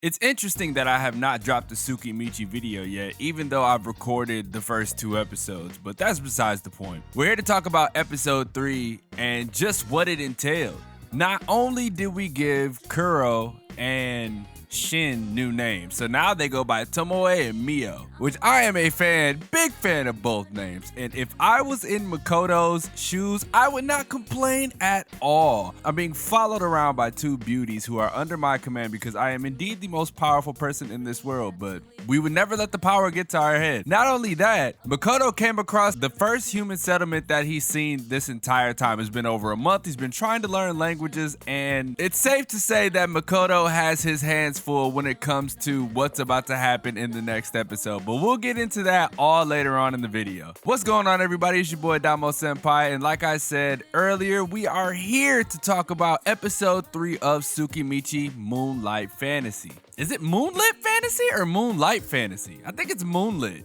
It's interesting that I have not dropped a Tsukimichi video yet, even though I've recorded the first 2 episodes, but that's besides the point. We're here to talk about episode 3 and just what it entailed. Not only did we give Kuro and Shin new names, so now they go by Tomoe and Mio, which I am a big fan of both names, and if I was in Makoto's shoes, I would not complain at all. I'm being followed around by two beauties who are under my command because I am indeed the most powerful person in this world, but we would never let the power get to our head. Not only that, Makoto came across the first human settlement that he's seen this entire time. It's been over a month, he's been trying to learn languages, and it's safe to say that Makoto has his hands full when it comes to what's about to happen in the next episode, but we'll get into that all later on in the video. What's going on, everybody? It's your boy Damo Senpai, and like I said earlier, we are here to talk about episode 3 of Tsukimichi Moonlight Fantasy. Is it Moonlit Fantasy or Moonlight Fantasy? I think it's Moonlit.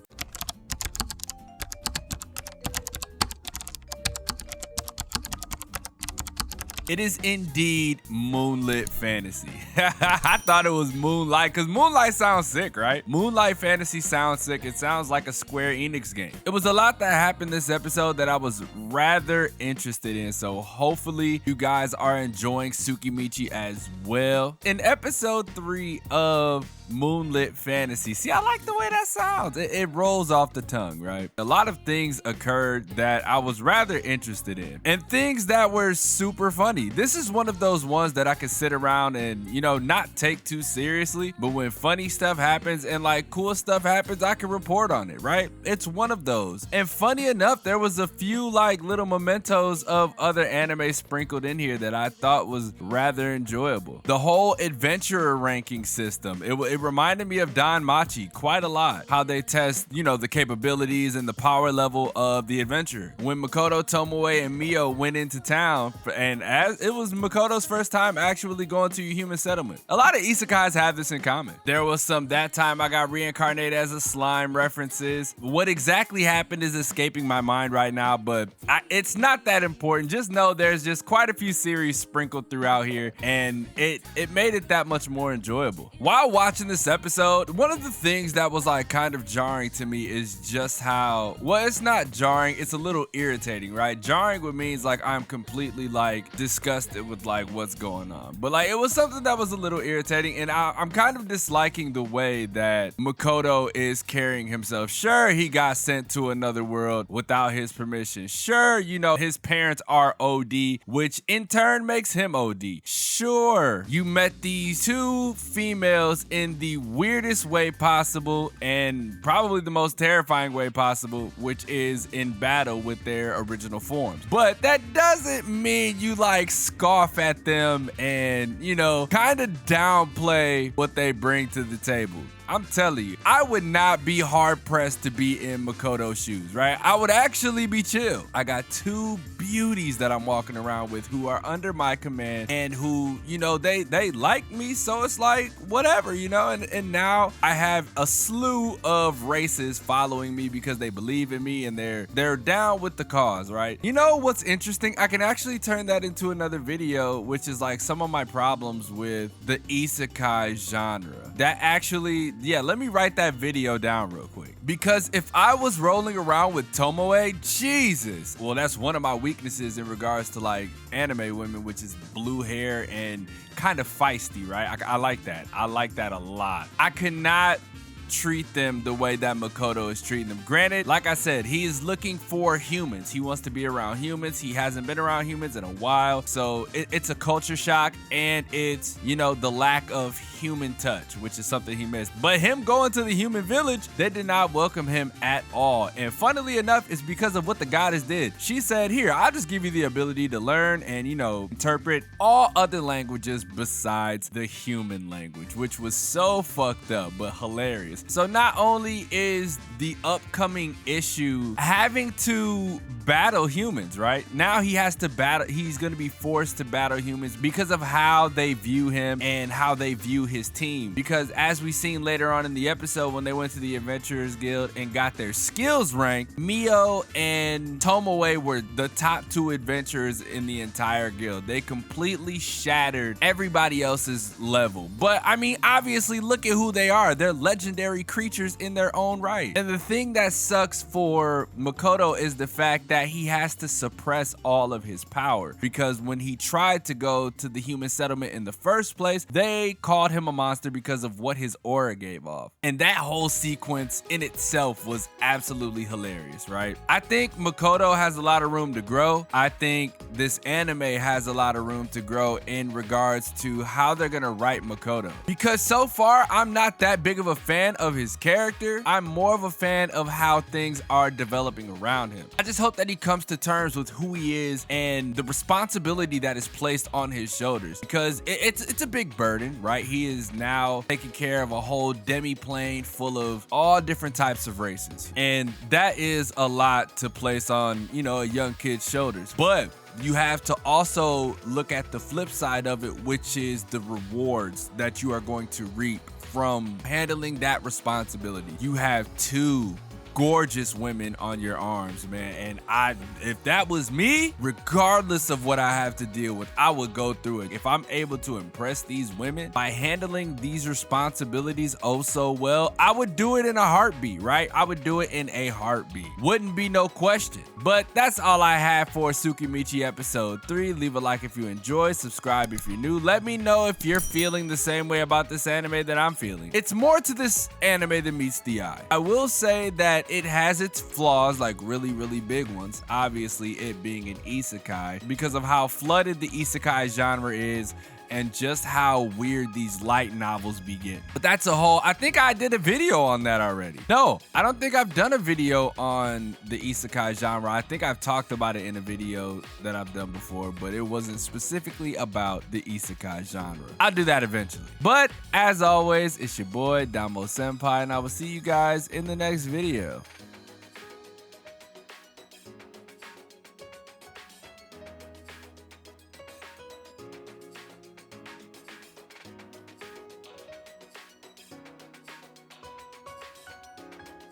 It is indeed Moonlit Fantasy. I thought it was Moonlight because Moonlight sounds sick, right? Moonlight Fantasy sounds sick. It sounds like a Square Enix game. It was a lot that happened this episode that I was rather interested in, so hopefully you guys are enjoying Tsukimichi as well. In episode 3 of Moonlit Fantasy. See, I like the way that sounds. It rolls off the tongue, right? A lot of things occurred that I was rather interested in and things that were super funny. This is one of those ones that I could sit around and, not take too seriously, but when funny stuff happens and like cool stuff happens, I can report on it, right? It's one of those. And funny enough, there was a few like little mementos of other anime sprinkled in here that I thought was rather enjoyable. The whole adventurer ranking system, it reminded me of Don Machi quite a lot. How they test, the capabilities and the power level of the adventurer. When Makoto, Tomoe, and Mio went into town, and as it was Makoto's first time actually going to a human settlement. A lot of isekais have this in common. There was some that time I got reincarnated as a slime references. What exactly happened is escaping my mind right now, but it's not that important. Just know there's just quite a few series sprinkled throughout here, and it made it that much more enjoyable. While watching this episode, one of the things that was like kind of jarring to me is just how, well, it's not jarring, it's a little irritating, right? Jarring would means like I'm completely like disgusted with like what's going on, but like it was something that was a little irritating, and I'm kind of disliking the way that Makoto is carrying himself. Sure, he got sent to another world without his permission. Sure, his parents are OD, which in turn makes him OD. Sure, you met these two females in the weirdest way possible and probably the most terrifying way possible, which is in battle with their original forms. But that doesn't mean you like scoff at them and, kind of downplay what they bring to the table. I'm telling you, I would not be hard pressed to be in Makoto's shoes, right? I would actually be chill. I got two beauties that I'm walking around with who are under my command and who, they like me, so it's like whatever, and now I have a slew of races following me because they believe in me and they're down with the cause, right? What's interesting? I can actually turn that into another video, which is like some of my problems with the isekai genre. That actually, let me write that video down real quick. Because if I was rolling around with Tomoe, Jesus. Well, that's one of my weaknesses in regards to like anime women, which is blue hair and kind of feisty, right? I like that. I like that a lot. I cannot treat them the way that Makoto is treating them. Granted, like I said, he is looking for humans. He wants to be around humans. He hasn't been around humans in a while. So it's a culture shock, and it's, the lack of human touch, which is something he missed. But him going to the human village, they did not welcome him at all. And funnily enough, it's because of what the goddess did. She said, here, I'll just give you the ability to learn and, interpret all other languages besides the human language, which was so fucked up, but hilarious. this. So not only is the upcoming issue having to battle humans, right? Now he has to battle, he's going to be forced to battle humans because of how they view him and how they view his team. Because as we seen later on in the episode, when they went to the Adventurers Guild and got their skills ranked, Mio and Tomoe were the top 2 adventurers in the entire guild. They completely shattered everybody else's level. But I mean, obviously, look at who they are. They're legendary creatures in their own right. And the thing that sucks for Makoto is the fact that he has to suppress all of his power, because when he tried to go to the human settlement in the first place, they called him a monster because of what his aura gave off. And that whole sequence in itself was absolutely hilarious, right? I think Makoto has a lot of room to grow. I think this anime has a lot of room to grow in regards to how they're gonna write Makoto, because so far I'm not that big of a fan of his character. I'm more of a fan of how things are developing around him. I just hope that he comes to terms with who he is and the responsibility that is placed on his shoulders, because it's a big burden, right? He is now taking care of a whole demi-plane full of all different types of races, and that is a lot to place on, you know, a young kid's shoulders. But you have to also look at the flip side of it, which is the rewards that you are going to reap from handling that responsibility. You have 2 gorgeous women on your arms, man, and if that was me, regardless of what I have to deal with, I would go through it. If I'm able to impress these women by handling these responsibilities oh so well, I would do it in a heartbeat, right? I would do it in a heartbeat. Wouldn't be no question. But that's all I have for Tsukimichi episode 3. Leave a like if you enjoyed, subscribe if you're new. Let me know if you're feeling the same way about this anime that I'm feeling. It's more to this anime than meets the eye. I will say that it has its flaws, like really big ones. Obviously, it being an isekai, because of how flooded the isekai genre is and just how weird these light novels begin. But that's a whole, I think I did a video on that already. No, I don't think I've done a video on the isekai genre. I think I've talked about it in a video that I've done before, but it wasn't specifically about the isekai genre. I'll do that eventually. But as always, it's your boy, Damo Senpai, and I will see you guys in the next video.